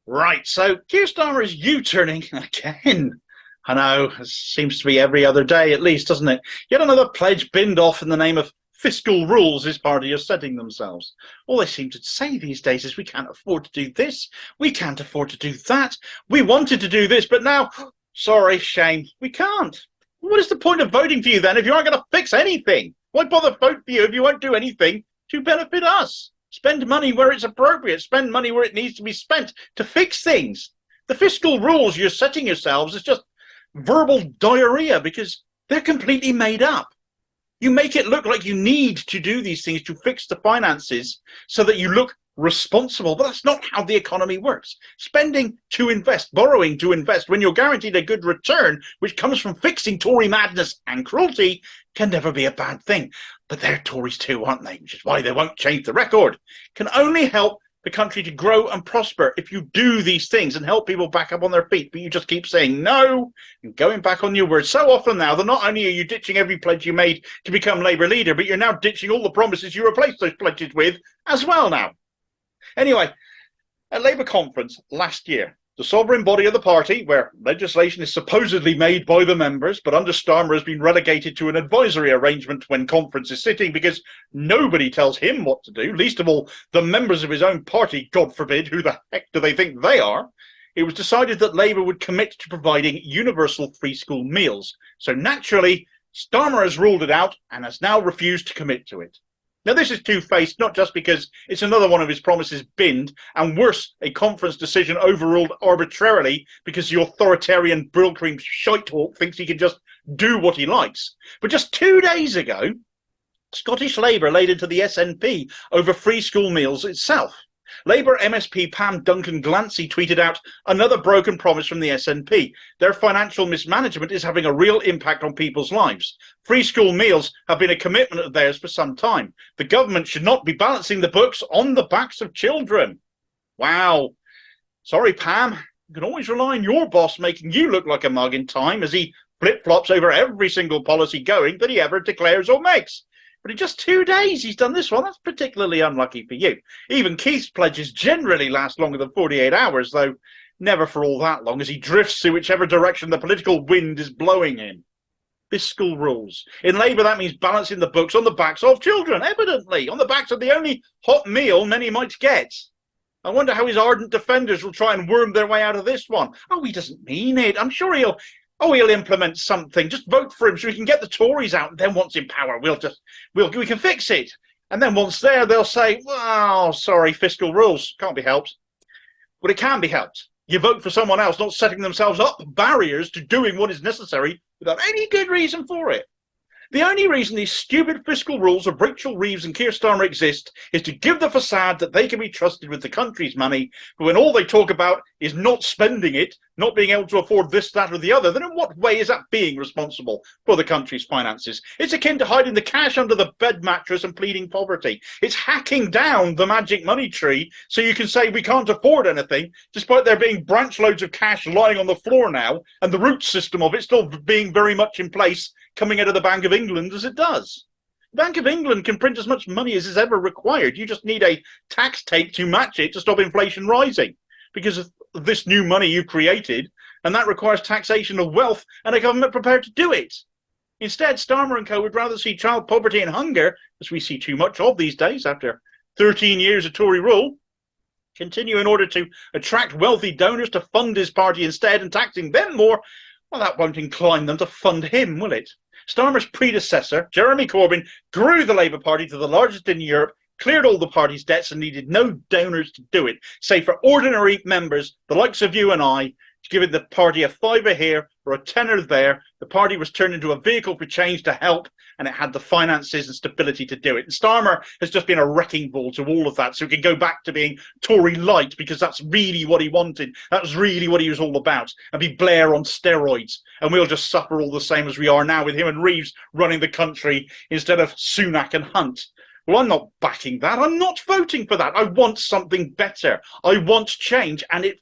Right, so Keir Starmer is U-turning again. I know, it seems to be every other day at least, doesn't it? Yet another pledge binned off in the name of fiscal rules his party are setting themselves. All they seem to say these days is we can't afford to do this, we can't afford to do that, we wanted to do this, but now, sorry, shame, we can't. What is the point of voting for you then if you aren't going to fix anything? Why bother vote for you if you won't do anything to benefit us? Spend money where it's appropriate. Spend money where it needs to be spent to fix things. The fiscal rules you're setting yourselves is just verbal diarrhea because they're completely made up. You make it look like you need to do these things to fix the finances so that you look responsible, but that's not how the economy works. Spending to invest, borrowing to invest, when you're guaranteed a good return, which comes from fixing Tory madness and cruelty, can never be a bad thing. But they're Tories too, aren't they? Which is why they won't change the record. Can only help the country to grow and prosper if you do these things and help people back up on their feet. But you just keep saying no and going back on your word so often now that not only are you ditching every pledge you made to become Labour leader, but you're now ditching all the promises you replaced those pledges with as well now. Anyway, at Labour conference last year, the sovereign body of the party, where legislation is supposedly made by the members, but under Starmer has been relegated to an advisory arrangement when conference is sitting because nobody tells him what to do, least of all the members of his own party, God forbid, who the heck do they think they are? It was decided that Labour would commit to providing universal free school meals. So naturally, Starmer has ruled it out and has now refused to commit to it. Now, this is two-faced, not just because it's another one of his promises binned, and worse, a conference decision overruled arbitrarily because the authoritarian Brill-cream shite-hawk thinks he can just do what he likes. But just 2 days ago, Scottish Labour laid into the SNP over free school meals itself. Labour MSP Pam Duncan-Glancy tweeted out, another broken promise from the SNP. Their financial mismanagement is having a real impact on people's lives. Free school meals have been a commitment of theirs for some time. The government should not be balancing the books on the backs of children. Wow. Sorry, Pam. You can always rely on your boss making you look like a mug in time as he flip-flops over every single policy going that he ever declares or makes. But in just 2 days, he's done this one. That's particularly unlucky for you. Even Keith's pledges generally last longer than 48 hours, though never for all that long, as he drifts to whichever direction the political wind is blowing him. Fiscal rules. In Labour, that means balancing the books on the backs of children, evidently, on the backs of the only hot meal many might get. I wonder how his ardent defenders will try and worm their way out of this one. Oh, he doesn't mean it. I'm sure he'll implement something. Just vote for him so we can get the Tories out. And then once in power, we can fix it. And then once there, they'll say, well, sorry, fiscal rules. Can't be helped. But it can be helped. You vote for someone else, not setting themselves up barriers to doing what is necessary without any good reason for it. The only reason these stupid fiscal rules of Rachel Reeves and Keir Starmer exist is to give the facade that they can be trusted with the country's money, but when all they talk about is not spending it, not being able to afford this, that, or the other, then in what way is that being responsible for the country's finances? It's akin to hiding the cash under the bed mattress and pleading poverty. It's hacking down the magic money tree so you can say we can't afford anything, despite there being branch loads of cash lying on the floor now, and the root system of it still being very much in place, coming out of the Bank of England as it does. The Bank of England can print as much money as is ever required. You just need a tax take to match it to stop inflation rising because of this new money you created, and that requires taxation of wealth and a government prepared to do it. Instead, Starmer and co would rather see child poverty and hunger, as we see too much of these days after 13 years of Tory rule, continue in order to attract wealthy donors to fund his party instead, and taxing them more, well, that won't incline them to fund him, will it? Starmer's predecessor, Jeremy Corbyn, grew the Labour Party to the largest in Europe, cleared all the party's debts and needed no donors to do it, save for ordinary members, the likes of you and I, giving the party a fiver here or a tenner there. The party was turned into a vehicle for change to help, and it had the finances and stability to do it. And Starmer has just been a wrecking ball to all of that, so he can go back to being Tory light, because that's really what he wanted. That was really what he was all about, and be Blair on steroids. And we'll just suffer all the same as we are now with him and Reeves running the country instead of Sunak and Hunt. Well, I'm not backing that. I'm not voting for that. I want something better. I want change, and it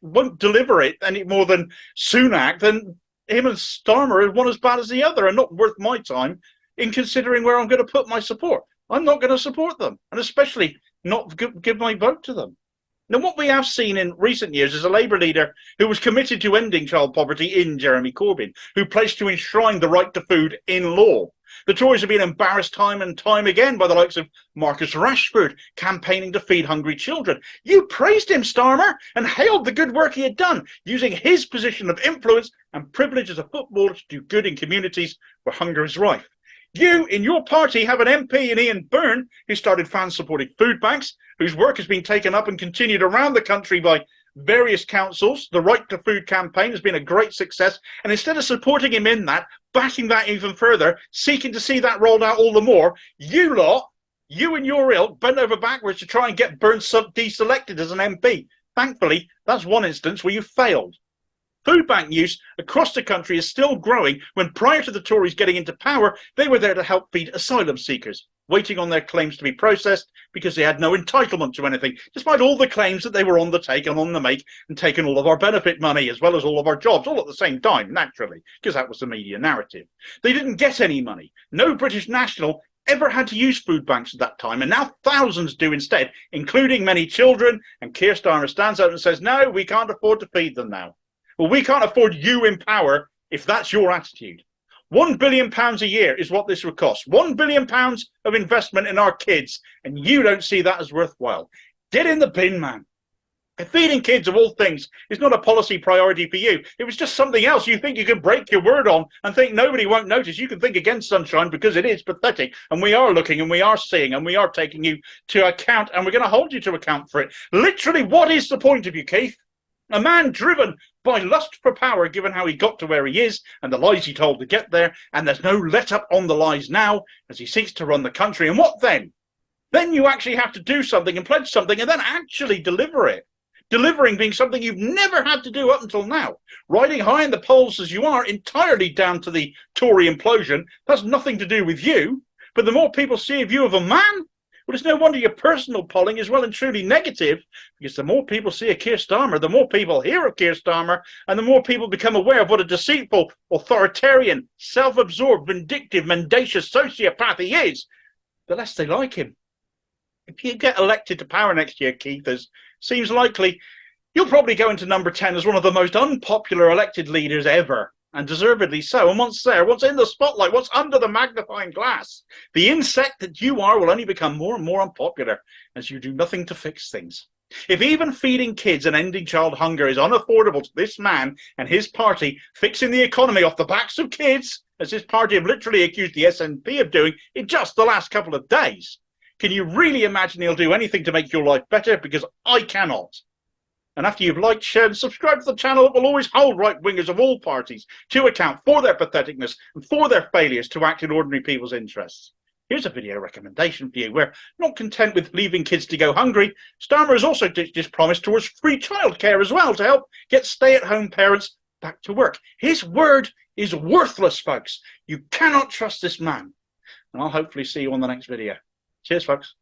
won't deliver it any more than Sunak. Then him and Starmer are one as bad as the other and not worth my time in considering where I'm going to put my support. I'm not going to support them, and especially not give my vote to them. Now, what we have seen in recent years is a Labour leader who was committed to ending child poverty in Jeremy Corbyn, who pledged to enshrine the right to food in law. The Tories have been embarrassed time and time again by the likes of Marcus Rashford campaigning to feed hungry children. You praised him, Starmer, and hailed the good work he had done, using his position of influence and privilege as a footballer to do good in communities where hunger is rife. You, in your party, have an MP in Ian Byrne who started fan-supported food banks, whose work has been taken up and continued around the country by various councils. The Right to Food campaign has been a great success, and instead of supporting him in that, backing that even further, seeking to see that rolled out all the more, you lot, you and your ilk, bent over backwards to try and get Byrne deselected as an MP. Thankfully, that's one instance where you failed. Food bank use across the country is still growing when prior to the Tories getting into power, they were there to help feed asylum seekers, waiting on their claims to be processed because they had no entitlement to anything, despite all the claims that they were on the take and on the make and taking all of our benefit money as well as all of our jobs, all at the same time, naturally, because that was the media narrative. They didn't get any money. No British national ever had to use food banks at that time, and now thousands do instead, including many children, and Keir Starmer stands up and says, no, we can't afford to feed them now. Well, we can't afford you in power if that's your attitude. £1 billion a year is what this would cost. £1 billion of investment in our kids, and you don't see that as worthwhile. Get in the bin, man. And feeding kids, of all things, is not a policy priority for you. It was just something else you think you can break your word on and think nobody won't notice. You can think again, sunshine, because it is pathetic. And we are looking and we are seeing and we are taking you to account, and we're going to hold you to account for it. Literally, what is the point of you, Keith? A man driven by lust for power, given how he got to where he is and the lies he told to get there, and there's no let up on the lies now as he seeks to run the country. And what then? Then you actually have to do something and pledge something and then actually deliver it. Delivering being something you've never had to do up until now. Riding high in the polls as you are, entirely down to the Tory implosion, that's nothing to do with you. But the more people see of you of a man, well, it's no wonder your personal polling is well and truly negative, because the more people see a Keir Starmer, the more people hear of Keir Starmer, and the more people become aware of what a deceitful, authoritarian, self-absorbed, vindictive, mendacious sociopath he is, the less they like him. If you get elected to power next year, Keith, as seems likely, you'll probably go into number 10 as one of the most unpopular elected leaders ever. And deservedly so. And once there, once in the spotlight, once under the magnifying glass, the insect that you are will only become more and more unpopular as you do nothing to fix things. If even feeding kids and ending child hunger is unaffordable to this man and his party, fixing the economy off the backs of kids, as his party have literally accused the SNP of doing in just the last couple of days, can you really imagine he'll do anything to make your life better? Because I cannot. And after you've liked, shared, and subscribed to the channel, it will always hold right-wingers of all parties to account for their patheticness and for their failures to act in ordinary people's interests. Here's a video recommendation for you, where, not content with leaving kids to go hungry, Starmer has also ditched his promise towards free childcare as well to help get stay-at-home parents back to work. His word is worthless, folks. You cannot trust this man. And I'll hopefully see you on the next video. Cheers, folks.